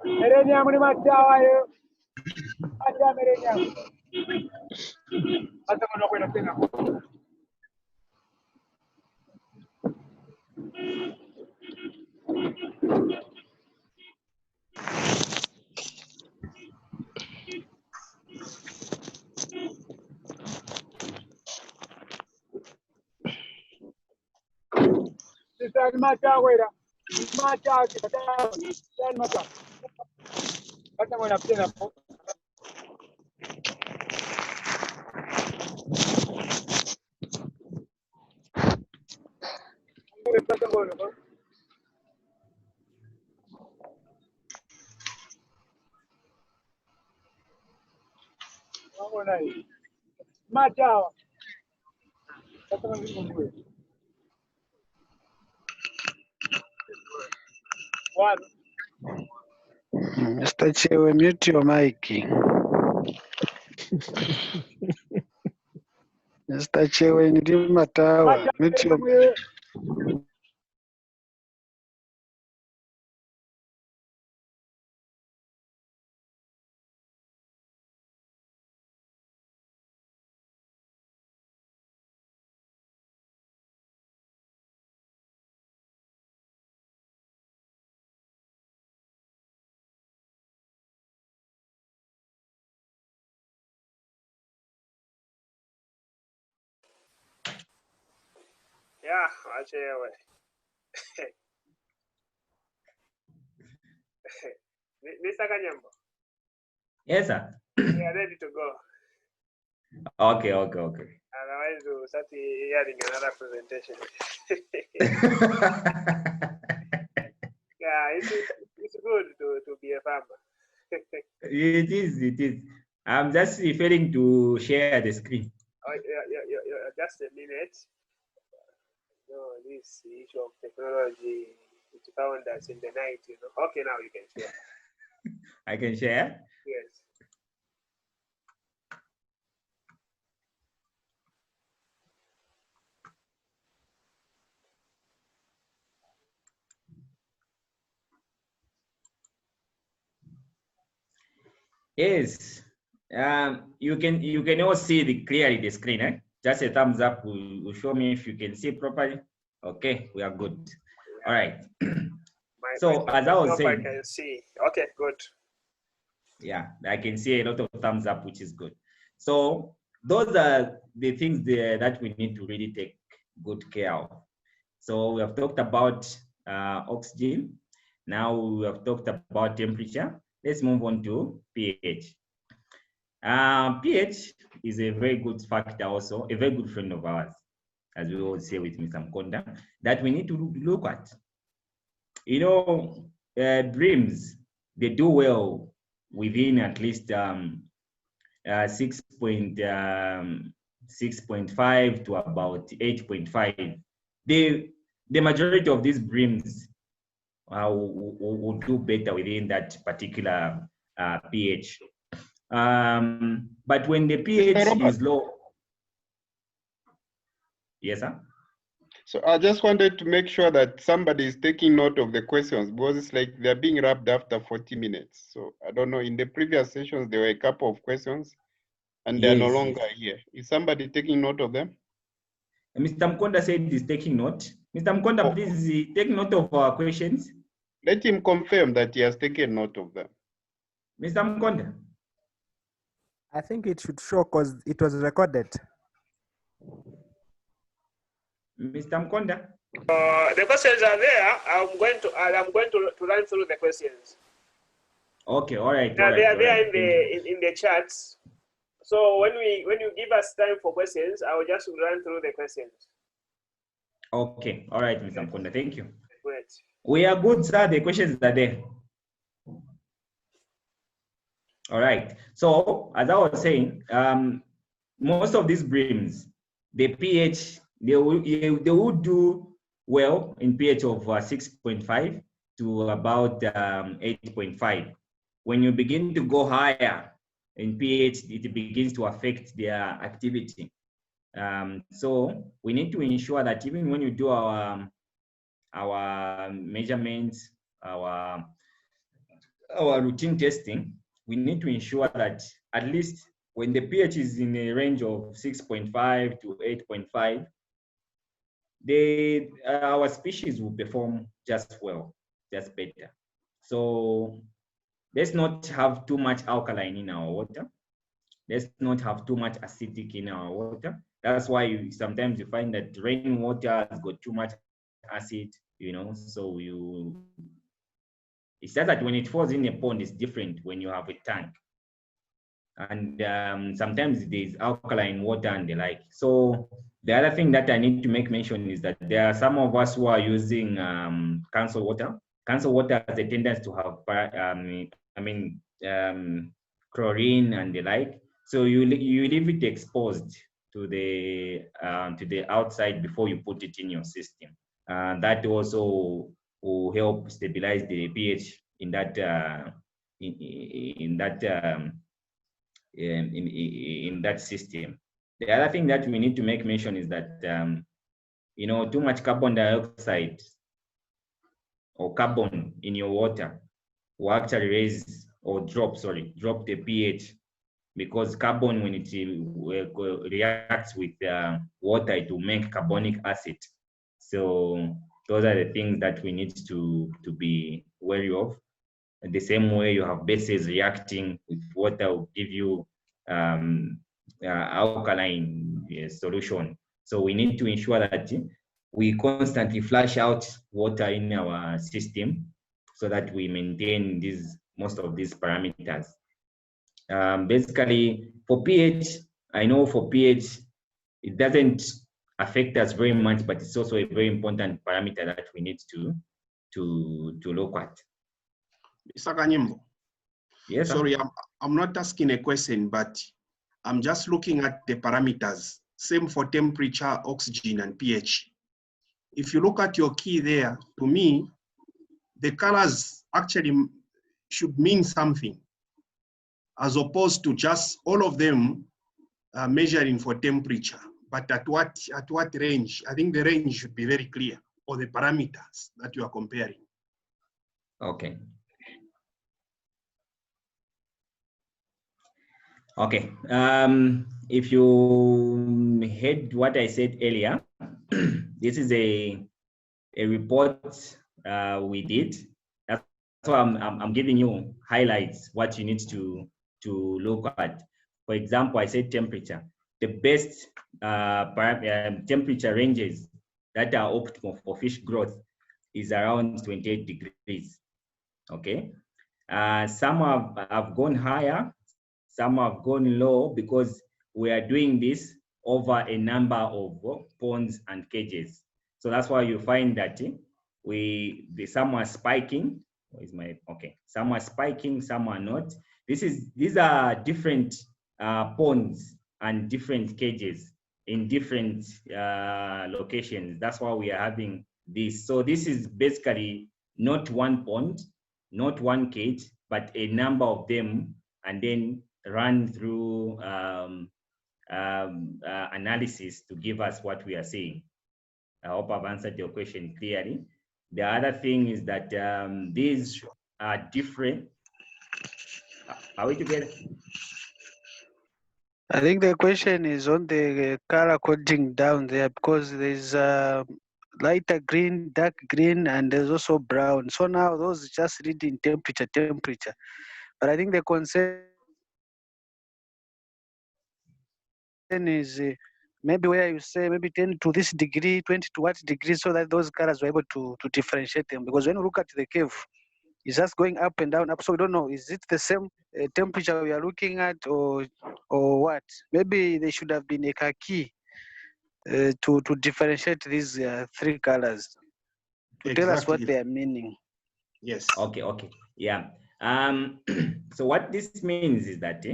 Merenya muri machawayo. Acha merenya. Hata kuna kwenda tena. Sisa machawayo. Machawayo kita. Dan machawayo. Hata kuna tena. Machawa. One. Mr. Chewe, mute your mic. Mr. Chewe, ndi matawa. Mute your Yeah, wachewe. Mr. Kanyambo. Yes, sir. We are ready to go. Okay. Otherwise, we'll start hearing another presentation. Yeah, it's good to be a farmer. It is. I'm just referring to share the screen. Oh, yeah. Just a minute. No, this issue of technology, it found us in the night, you know. Okay, now you can share. I can share? Yes. Yes. You can all see clearly the screen, eh? Just a thumbs up will show me if you can see properly. Okay, we are good. All right. So as I was saying, I can see. Okay, good. Yeah, I can see a lot of thumbs up, which is good. So those are the things that we need to really take good care of. So we have talked about oxygen. Now we have talked about temperature. Let's move on to pH. pH is a very good factor also, a very good friend of ours, as we always say with Mr. Mkonda, that we need to look at. You know, dreams, they do well within at least 6.5 to about 8.5. The majority of these breams will do better within that particular pH. But when the pH is low, yes, sir? So I just wanted to make sure that somebody is taking note of the questions, because it's like they're being wrapped after 40 minutes. So I don't know, in the previous sessions, there were a couple of questions and they're no longer here. Is somebody taking note of them? Mr. Mkonda said he's taking note. Mr. Mkonda, please take note of our questions. Let him confirm that he has taken note of them. Mr. Mkonda. I think it should show because it was recorded. Mr. Mkonda. The questions are there. I'm going to run through the questions. Okay, all right. They are there in the chats. So when you give us time for questions, I will just run through the questions. Okay, all right, Mr. Mkonda, thank you. Great. We are good, sir. The questions are there. All right. So as I was saying, most of these brims, the pH, they will do well in pH of 6.5 to about 8.5. When you begin to go higher in pH, it begins to affect their activity. So we need to ensure that even when you do our measurements, our routine testing, we need to ensure that at least when the pH is in a range of 6.5 to 8.5, our species will perform just well, just better. So let's not have too much alkaline in our water. Let's not have too much acidic in our water. That's why sometimes you find that rainwater has got too much acid, so it's just that when it falls in a pond, it's different when you have a tank. And sometimes there's alkaline water and the like. So the other thing that I need to make mention is that there are some of us who are using council water. Council water has a tendency to have, chlorine and the like. So you leave it exposed to the outside before you put it in your system. That also will help stabilize the pH in that in that system. The other thing that we need to make mention is that too much carbon dioxide or carbon in your water will actually raise or drop the pH, because carbon, when it reacts with water, it will make carbonic acid. So those are the things that we need to be wary of. The same way you have bases reacting with water will give you alkaline solution. So we need to ensure that we constantly flush out water in our system so that we maintain most of these parameters. Basically, for pH, I know for pH, it doesn't affect us very much, but it's also a very important parameter that we need to look at. Mr. Kanyimbo. Yes, sir. Sorry, I'm not asking a question, but I'm just looking at the parameters. Same for temperature, oxygen, and pH. If you look at your key there, to me, the colors actually should mean something, as opposed to just all of them measuring for temperature. But at what range? I think the range should be very clear, or the parameters that you are comparing. Okay. Okay. If you heard what I said earlier, this is a report we did. That's why I'm giving you highlights, what you need to look at. For example, I said temperature. The best temperature ranges that are optimal for fish growth is around 28 degrees. Okay. Some have gone higher, some have gone low, because we are doing this over a number of ponds and cages. So that's why you find that some are spiking. Some are spiking, some are not. These are different ponds and different cages in different locations. That's why we are having this. So this is basically not one pond, not one cage, but a number of them, and then run through analysis to give us what we are saying. I hope I've answered your question clearly. The other thing is that these are different. Are we together? I think the question is on the color coding down there, because there's lighter green, dark green, and there's also brown. So now those just reading temperature. But I think the concern is maybe where you say maybe 10 to this degree, 20 to what degree, so that those colors were able to differentiate them. Because when you look at the cave, it's just going up and down, up. So we don't know, is it the same temperature we are looking at, or what? Maybe they should have been a khaki to differentiate these three colors, to tell us what Exactly. they are meaning. Yes. Okay, okay, yeah. So what this means is that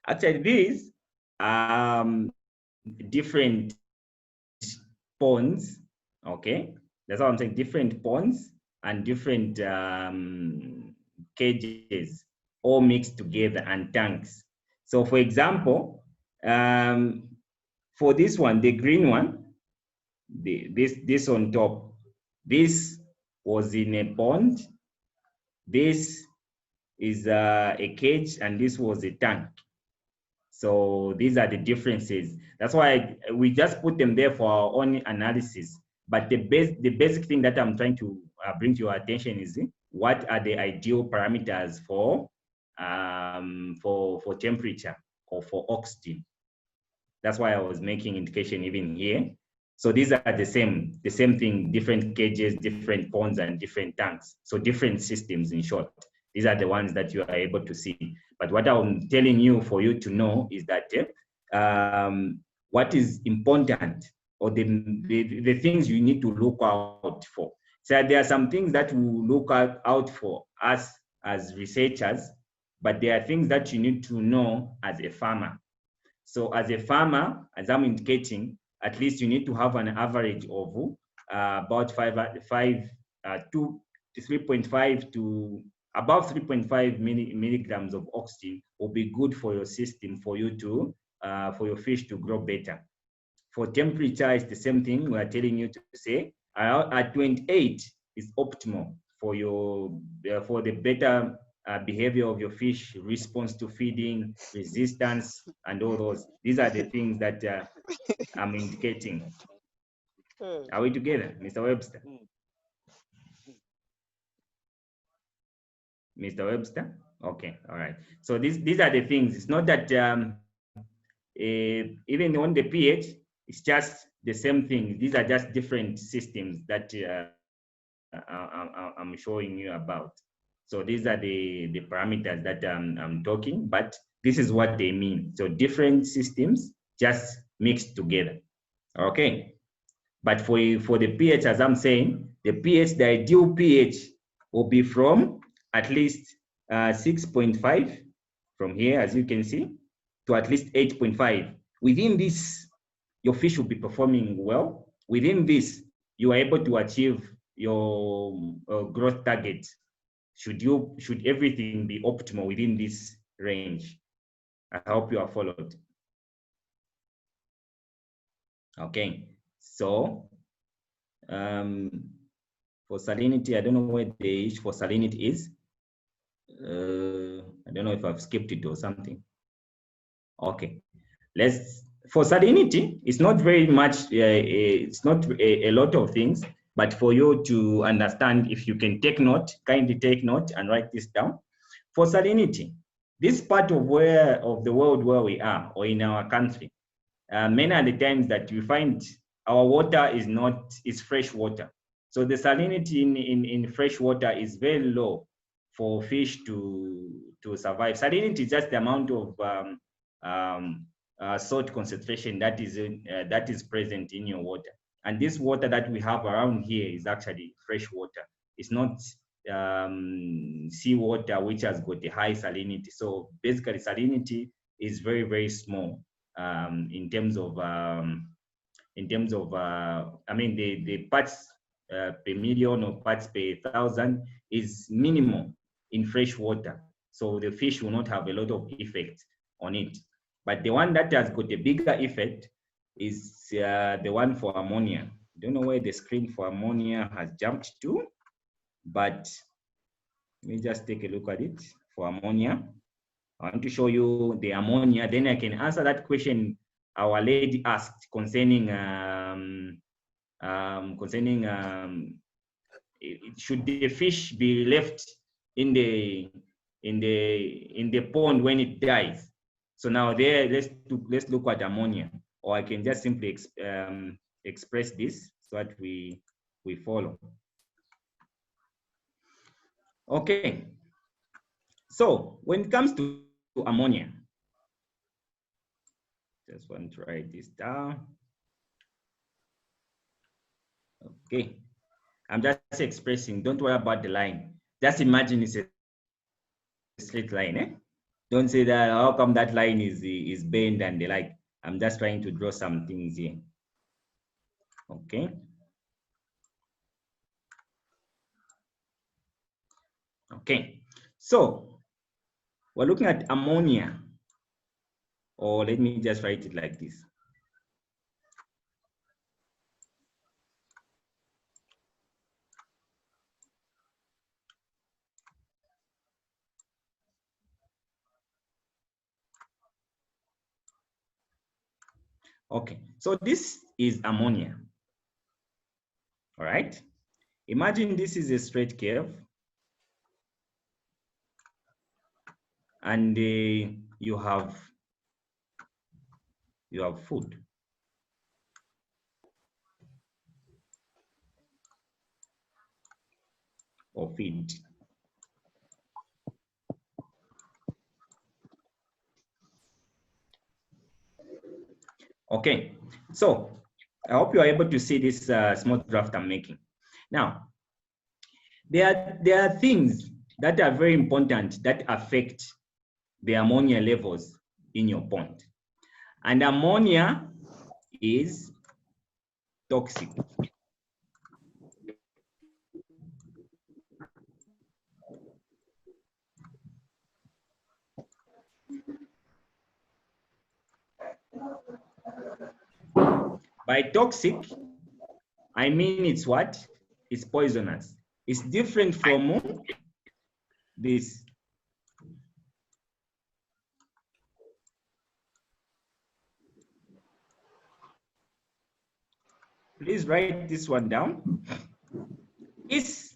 actually these different ponds, okay? That's what I'm saying, different ponds and different cages all mixed together and tanks. So for example, for this one, the green one, this on top, this was in a pond, this is a cage, and this was a tank. So these are the differences. That's why we just put them there for our own analysis. But the basic thing that I'm trying to bring to your attention is what are the ideal parameters for temperature or for oxygen. That's why I was making indication even here. So these are the same thing, different cages, different ponds, and different tanks. So different systems, in short. These are the ones that you are able to see. But what I'm telling you for you to know is that what is important, or the things you need to look out for. So there are some things that we look out for us as researchers, but there are things that you need to know as a farmer. So as a farmer, as I'm indicating, at least you need to have an average of about 3.5 to above 3.5 milligrams of oxygen will be good for your system, for you to for your fish to grow better. For temperature, it's the same thing. We are telling you to say at 28 is optimal for your for the better behavior of your fish, response to feeding, resistance, and all those. These are the things that I'm indicating. Are we together, Mr. Webster? Mr. Webster? Okay, all right. So these are the things. It's not that even on the pH, it's just the same thing. These are just different systems that I'm showing you about. So these are the parameters that I'm talking, but this is what they mean. So different systems just mixed together. Okay. But for the pH, as I'm saying, the pH, the ideal pH will be from at least 6.5 from here, as you can see, to at least 8.5. Within this, your fish will be performing well. Within this, you are able to achieve your growth target. Should everything be optimal within this range? I hope you are followed. Okay, so for salinity, I don't know where the issue for salinity is. I don't know if I've skipped it or something. Okay, for salinity, it's not very much, it's not a lot of things, but for you to understand, if you can take note, kindly take note and write this down. For salinity, this part of the world where we are, or in our country, many are the times that we find our water is fresh water. So the salinity in fresh water is very low for fish to survive. Salinity is just the amount of salt concentration that is present in your water. And this water that we have around here is actually fresh water. It's not seawater, which has got a high salinity. So basically, salinity is very, very small in terms of I mean, the parts per million or parts per thousand is minimal in fresh water. So the fish will not have a lot of effect on it. But the one that has got a bigger effect is the one for ammonia. I don't know where the screen for ammonia has jumped to, but let me just take a look at it for ammonia. I want to show you the ammonia, then I can answer that question our lady asked concerning should the fish be left in the pond when it dies. So now there, let's look at ammonia, or I can just simply express this so that we follow. Okay. So when it comes to ammonia, just want to write this down. Okay. I'm just expressing, don't worry about the line. Just imagine it's a straight line. Eh? Don't say that, how come that line is bent and the like. I'm just trying to draw some things here. Okay. Okay. So we're looking at ammonia, or let me just write it like this. Okay, so this is ammonia. All right. Imagine this is a straight curve, and you have food. Or feed. Okay, so I hope you are able to see this small draft I'm making. Now, there are things that are very important that affect the ammonia levels in your pond. And ammonia is toxic. By toxic, I mean it's what? It's poisonous. It's different from this. Please write this one down. This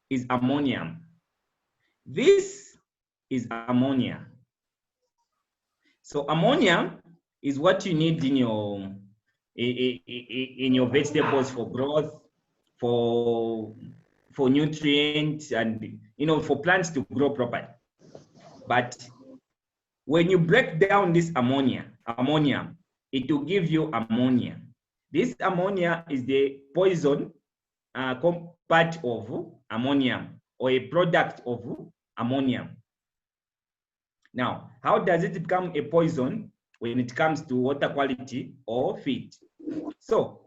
is ammonium. This is ammonia. So ammonia is what you need in your vegetables for growth, for nutrients, and for plants to grow properly. But when you break down this ammonium, it will give you ammonia. This ammonia is the poison part of ammonium, or a product of ammonium. Now, how does it become a poison when it comes to water quality or feed? So,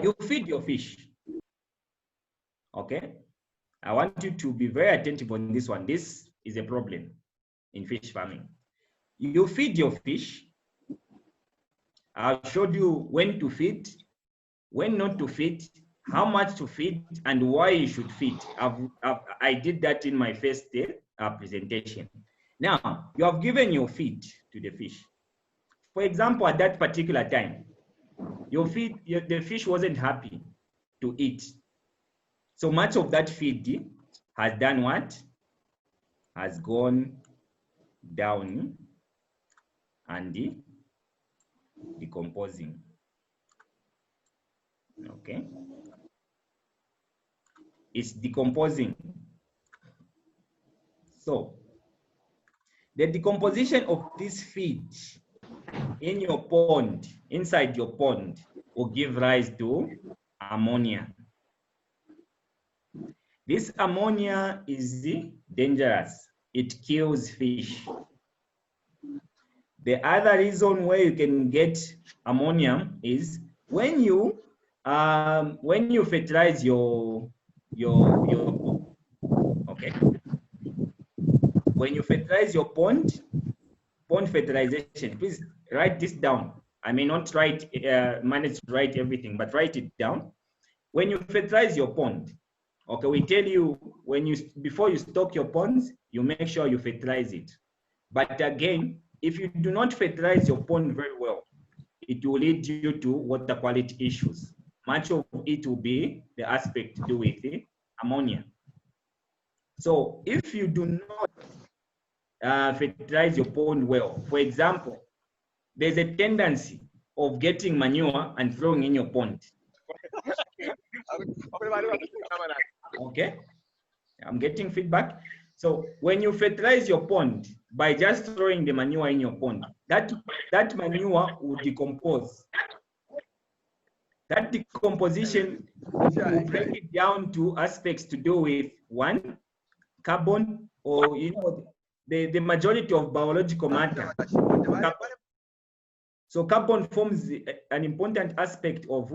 you feed your fish, okay? I want you to be very attentive on this one. This is a problem in fish farming. You feed your fish. I showed you when to feed, when not to feed, how much to feed, and why you should feed. I did that in my first presentation. Now, you have given your feed to the fish. For example, at that particular time, the fish wasn't happy to eat. So much of that feed has done what? Has gone down and decomposing. Okay. It's decomposing. So the decomposition of this feed in your pond, inside your pond, will give rise to ammonia. This ammonia is dangerous. It kills fish. The other reason where you can get ammonium is when you fertilize your okay. When you fertilize your pond fertilization, please write this down. I may not manage to write everything, but write it down. When you fertilize your pond, okay, we tell you before you stock your ponds, you make sure you fertilize it. But again, if you do not fertilize your pond very well, it will lead you to water quality issues. Much of it will be the aspect to do with the ammonia. So if you do not fertilize your pond well, for example, there's a tendency of getting manure and throwing in your pond. Okay, I'm getting feedback. So when you fertilize your pond by just throwing the manure in your pond, that manure will decompose. That decomposition will break it down to aspects to do with one, carbon, or the majority of biological matter. Carbon. So carbon forms an important aspect of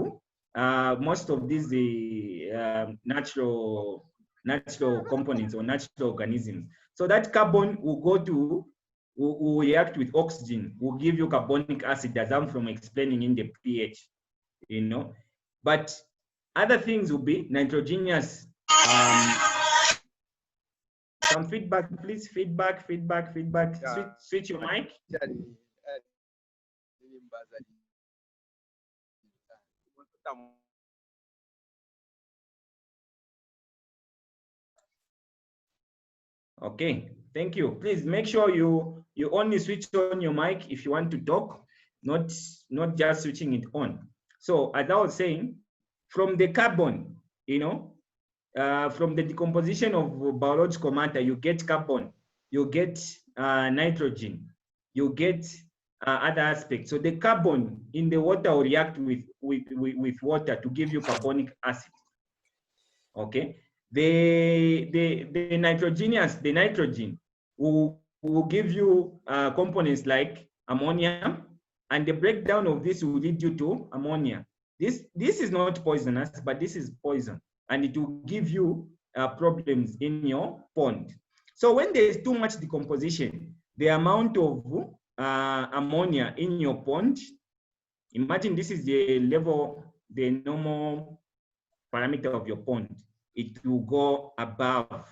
most of these natural components or natural organisms. So that carbon will react with oxygen, will give you carbonic acid, as I'm from explaining in the pH, But other things will be nitrogenous. Some feedback, please. Feedback. Yeah. Switch your mic. Okay, thank you. Please make sure you only switch on your mic if you want to talk, not just switching it on. So as I was saying, from the carbon, from the decomposition of biological matter, you get carbon, you get nitrogen, you get other aspects. So the carbon in the water will react with water to give you carbonic acid. Okay. The nitrogen will give you components like ammonia, and the breakdown of this will lead you to ammonia. This is not poisonous, but this is poison, and it will give you problems in your pond. So when there is too much decomposition, the amount of ammonia in your pond, imagine this is the level, the normal parameter of your pond. It will go above.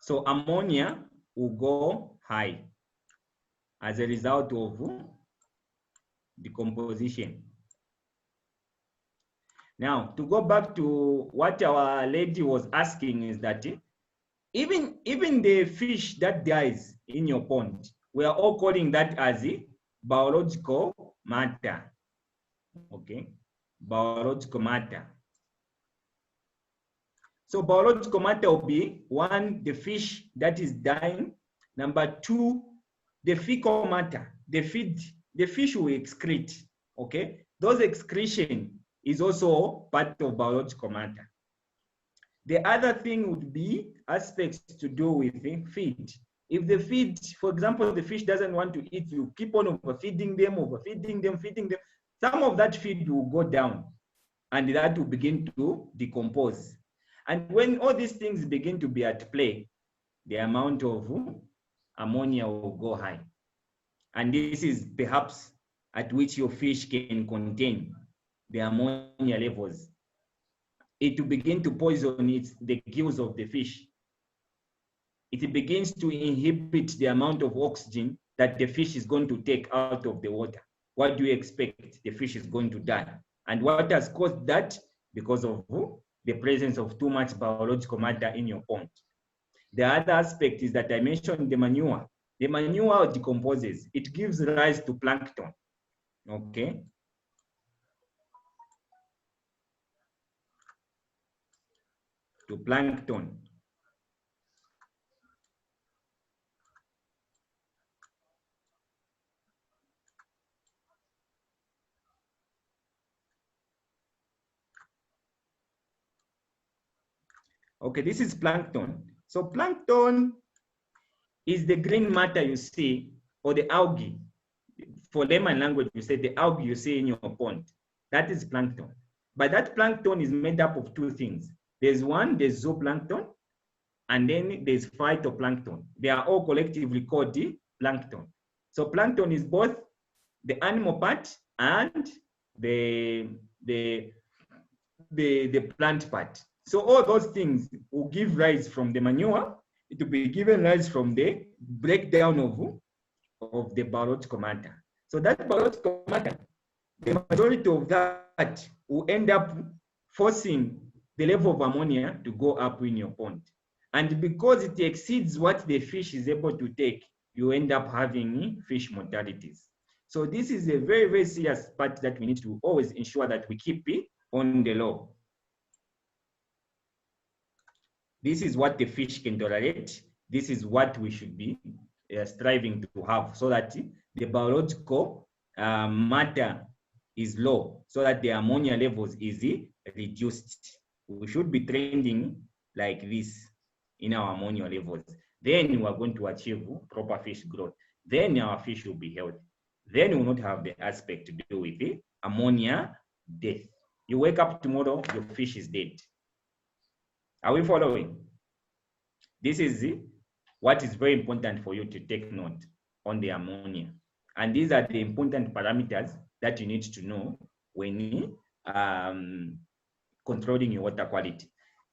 So ammonia will go high as a result of decomposition. Now, to go back to what our lady was asking is that even the fish that dies in your pond, we are all calling that as biological matter. Okay, biological matter. So biological matter will be one, the fish that is dying. Number two, the fecal matter, the fish will excrete. Okay, those excretion is also part of biological matter. The other thing would be aspects to do with feed. If the feed, for example, the fish doesn't want to eat, you keep on overfeeding them, feeding them, some of that feed will go down and that will begin to decompose. And when all these things begin to be at play, the amount of ammonia will go high. And this is perhaps at which your fish can contain the ammonia levels. It will begin to poison the gills of the fish. It begins to inhibit the amount of oxygen that the fish is going to take out of the water. What do you expect? The fish is going to die. And what has caused that? Because of the presence of too much biological matter in your pond. The other aspect is that I mentioned the manure. The manure decomposes. It gives rise to plankton. Okay. To plankton. Okay, this is plankton. So plankton is the green matter you see, or the algae. For layman language, you say the algae you see in your pond. That is plankton. But that plankton is made up of two things. There's zooplankton, and then there's phytoplankton. They are all collectively called the plankton. So plankton is both the animal part and the plant part. So all those things will give rise from the manure. It will be given rise from the breakdown of the biological matter. So that biological matter, the majority of that will end up forcing the level of ammonia to go up in your pond. And because it exceeds what the fish is able to take, you end up having fish mortalities. So this is a very, very serious part that we need to always ensure that we keep it on the low. This is what the fish can tolerate. This is what we should be striving to have, so that the biological matter is low, so that the ammonia levels is reduced. We should be trending like this in our ammonia levels. Then we are going to achieve proper fish growth. Then our fish will be healthy. Then we will not have the aspect to do with the ammonia death. You wake up tomorrow, your fish is dead. Are we following? This is what is very important for you to take note on the ammonia. And these are the important parameters that you need to know when controlling your water quality.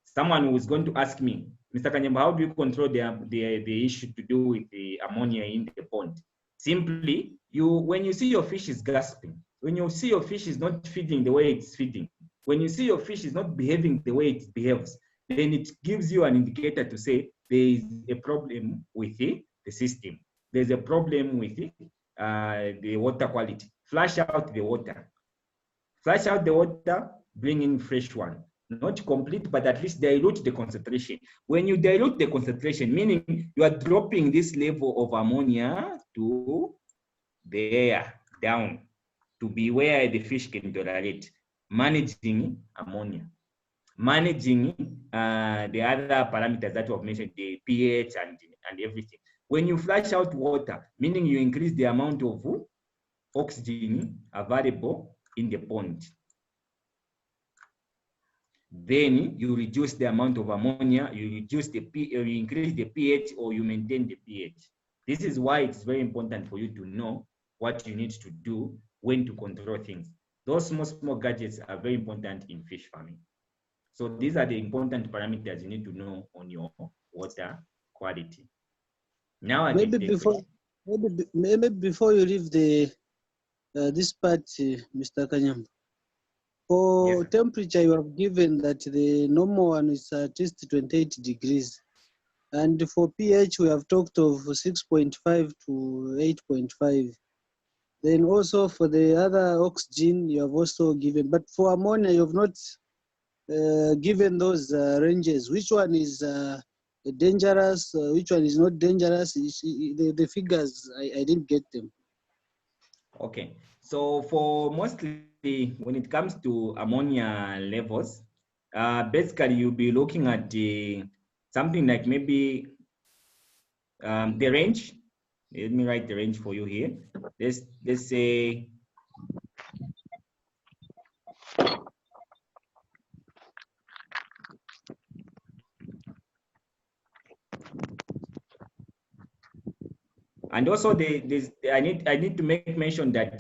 Someone who is going to ask me, Mr. Kanyamba, how do you control the issue to do with the ammonia in the pond? Simply, when you see your fish is gasping, when you see your fish is not feeding the way it's feeding, when you see your fish is not behaving the way it behaves, then it gives you an indicator to say there is a problem with the system. There's a problem with the water quality. Flush out the water. Flush out the water, bring in fresh one. Not complete, but at least dilute the concentration. When you dilute the concentration, meaning you are dropping this level of ammonia to the air, down, to be where the fish can tolerate. Managing ammonia. Managing the other parameters that I've mentioned, the pH and everything. When you flush out water, meaning you increase the amount of oxygen available in the pond. Then you reduce the amount of ammonia, you increase the pH, or you maintain the pH. This is why it's very important for you to know what you need to do when to control things. Those small gadgets are very important in fish farming. So these are the important parameters you need to know on your water quality. Now maybe before you leave this part, Mr. Kanyamba, for Yes, temperature you have given that the normal one is at least 28 degrees, and for pH we have talked of 6.5 to 8.5. Then also for the other oxygen you have also given, but for ammonia you have not given those ranges. Which one is dangerous? Which one is not dangerous? The figures, I didn't get them. okay. So for mostly when it comes to ammonia levels, basically you'll be looking at something like maybe the range. Let me write the range for you here. Let's say and also I need to make mention that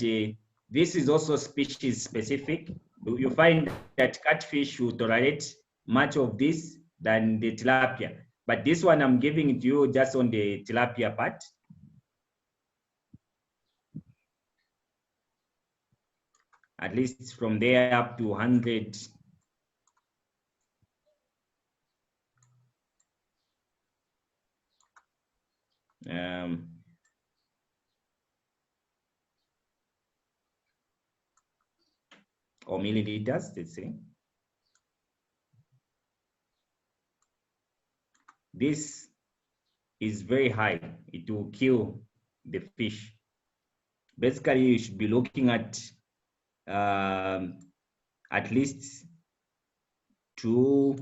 this is also species specific. You find that catfish will tolerate much of this than the tilapia. But this one I'm giving it to you just on the tilapia part. At least from there up to 100. Or milliliters, let's say. This is very high. It will kill the fish. Basically, you should be looking at least 2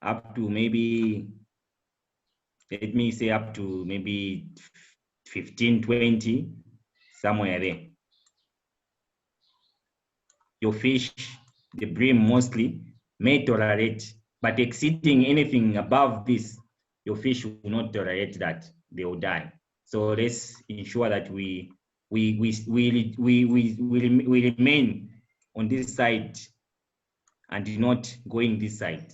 up to maybe, let me say up to maybe 15, 20, somewhere there. Your fish, the bream mostly, may tolerate, but exceeding anything above this, your fish will not tolerate that. They will die. So let's ensure that we remain on this side and not going this side.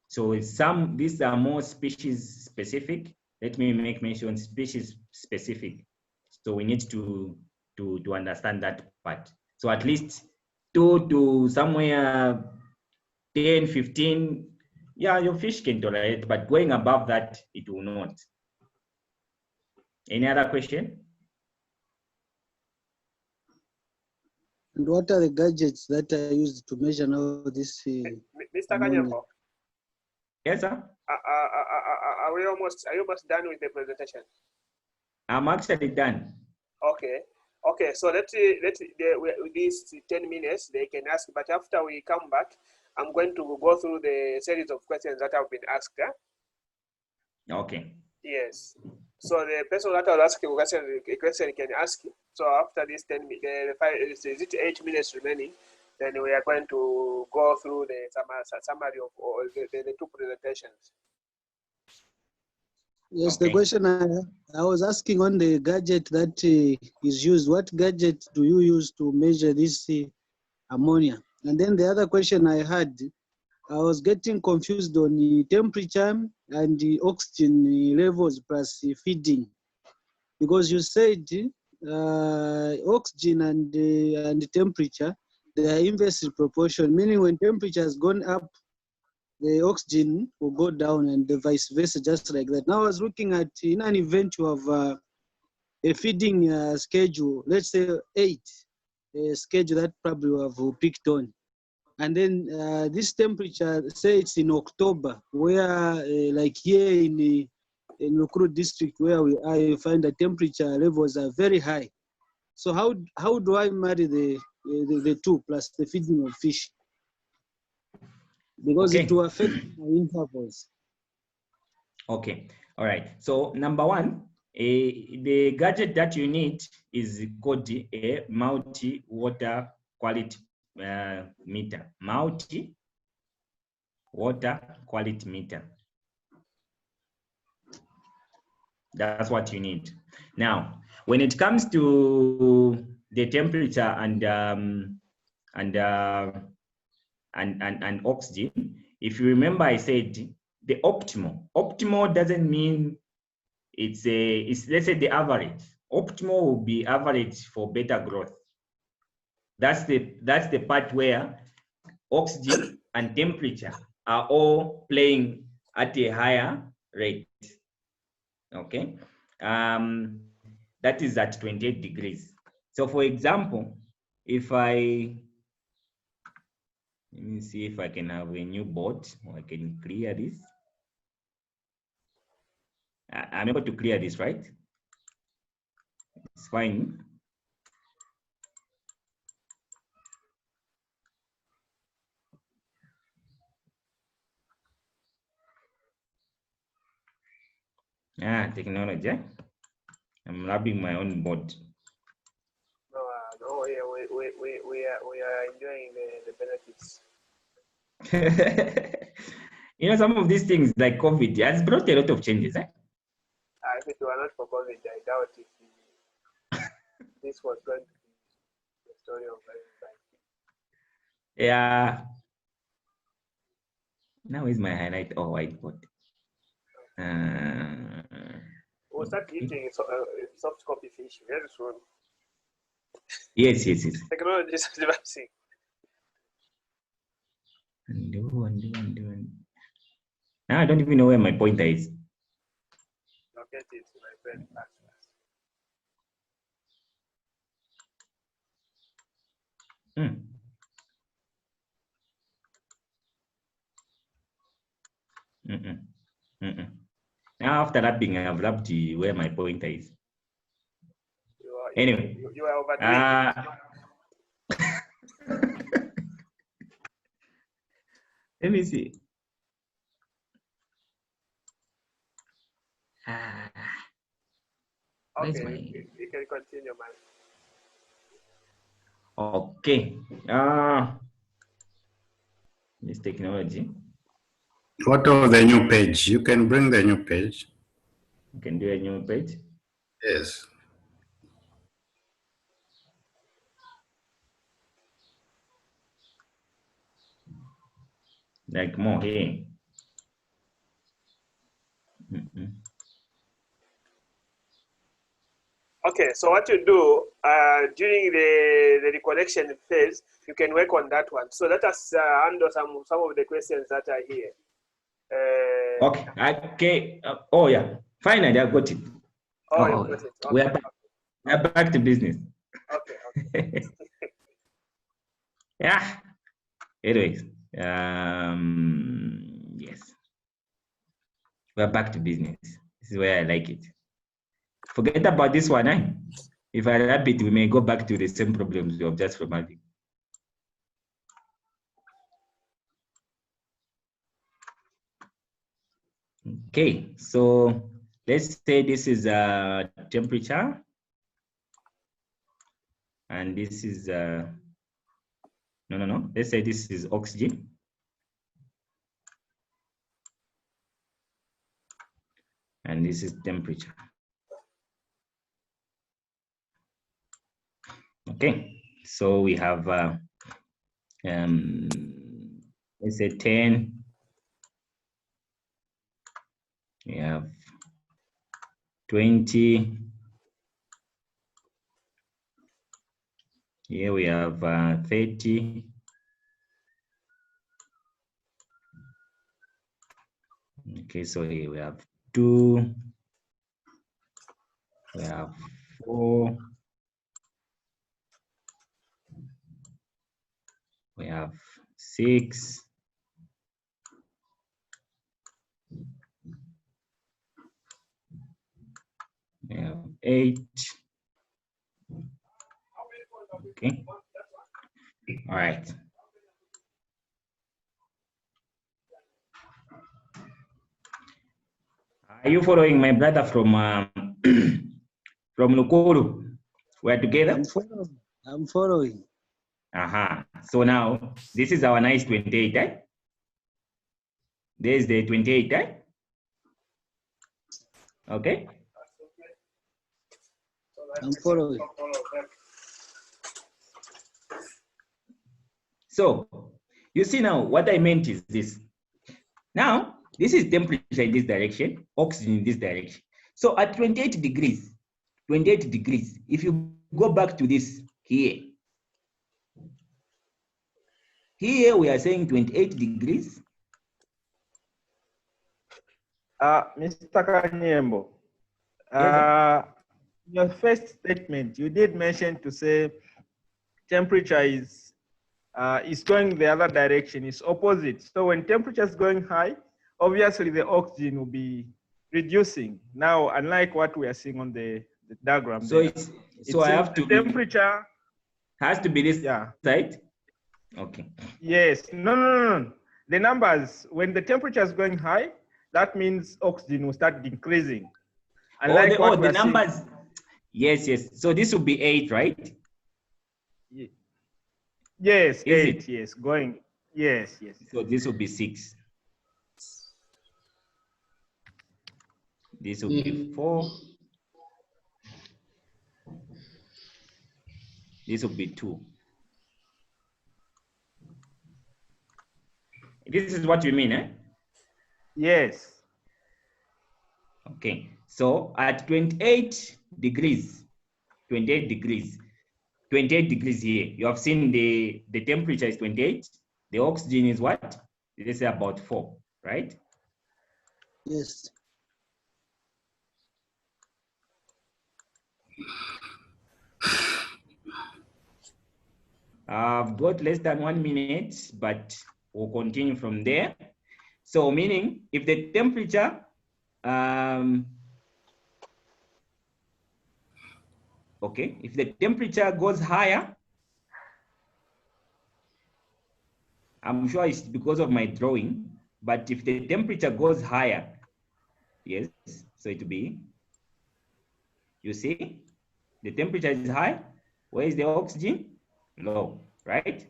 So these are more species specific. Let me make mention species specific. So we need to understand that part. So at least 2 to somewhere 10, 15, yeah, your fish can tolerate, but going above that, it will not. Any other question? And what are the gadgets that are used to measure now this? Mr. Kanyamba, Yes, sir. are you almost done with the presentation? I'm actually done. Okay. Okay, so with these 10 minutes, they can ask, but after we come back, I'm going to go through the series of questions that have been asked. Okay. Yes. So the person that will ask a question can ask. So after this 10 minutes, is it 8 minutes remaining? Then we are going to go through the summary of all the two presentations. Yes, Okay. the question I was asking on the gadget that is used, what gadget do you use to measure this ammonia? And then the other question I had, I was getting confused on the temperature and the oxygen levels plus the feeding, because you said oxygen and the temperature, they are inversely proportional, meaning when temperature has gone up, the oxygen will go down and the vice versa, just like that. Now I was looking at, in an event you have a feeding schedule, let's say 8, a schedule that probably we have picked on. And then this temperature, say it's in October, where like here in Lukuru district where we are, you find the temperature levels are very high. So how do I marry the two plus the feeding of fish? Because it Okay. will affect my intervals. Okay. All right. So number one, the gadget that you need is called a multi-water quality meter. Multi-water quality meter. That's what you need. Now, when it comes to the temperature and oxygen, if you remember, I said the optimal. Optimal doesn't mean it's let's say the average. Optimal will be average for better growth. That's the part where oxygen and temperature are all playing at a higher rate. Okay, that is at 28 degrees. So for example, if let me see if I can have a new board, or I can clear this. I'm able to clear this, right? It's fine. Technology. I'm rubbing my own board. No, yeah, we are enjoying the benefits. You know, some of these things like COVID has brought a lot of changes. If it were not for COVID, I doubt if this was going to be the story of life. Yeah. Now is my highlight or whiteboard. We'll start eating soft copy fish very soon. Yes. Technology is advancing. Undo. Now I don't even know where my pointer is. Locate it, my friend. Now after wrapping, I've wrapped where my pointer is. Anyway. You are overdoing Let me see. Okay, you can continue, man. Okay. This technology. What of the new page? You can bring the new page. You can do a new page. Yes. Like more here. Okay, so what you do during the recollection phase, you can work on that one. So let us handle some of the questions that are here. Okay. Oh yeah. Finally, I got it. Oh, you got it. Okay. We are back to business. Okay. Yeah. Anyways, yes. We're back to business. This is where I like it. Forget about this one. Eh? If I wrap it, we may go back to the same problems we have just from having. Okay, so let's say this is a temperature, and this is no. Let's say this is oxygen. And this is temperature. Okay, so we have let's say 10. We have 20. Here we have 30. Okay, so here we have 2. We have 4. We have 6. We have 8. Okay. All right. Are you following my brother from from Nukuru? We're together? I'm following. So now this is our nice 28, right? There's the 28, right? Okay. I'm following. So you see now what I meant is this. Now this is temperature in this direction, oxygen in this direction. So at 28 degrees, if you go back to this here we are saying 28 degrees. Mr. Kanyembo, your first statement, you did mention to say temperature is going the other direction, it's opposite. So when temperature is going high, obviously the oxygen will be reducing. Now, unlike what we are seeing on the diagram. So I have to temperature has to be this side. Okay. Yes. No. The numbers, when the temperature is going high, that means oxygen will start decreasing. Unlike the numbers. Yes. So this will be 8, right? Yes, 8. Yes, going. Yes. So this will be 6. This will be 4. This will be 2. This is what you mean, eh? Yes. Okay. So at 28 degrees here, you have seen the temperature is 28. The oxygen is what? Let's say about 4, right? Yes. I've got less than 1 minute, but we'll continue from there. So meaning if the temperature, if the temperature goes higher, I'm sure it's because of my drawing, but if the temperature goes higher, yes, so it will be, you see, the temperature is high. Where is the oxygen? Low, right?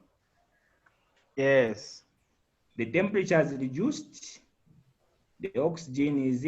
Yes. The temperature is reduced. The oxygen is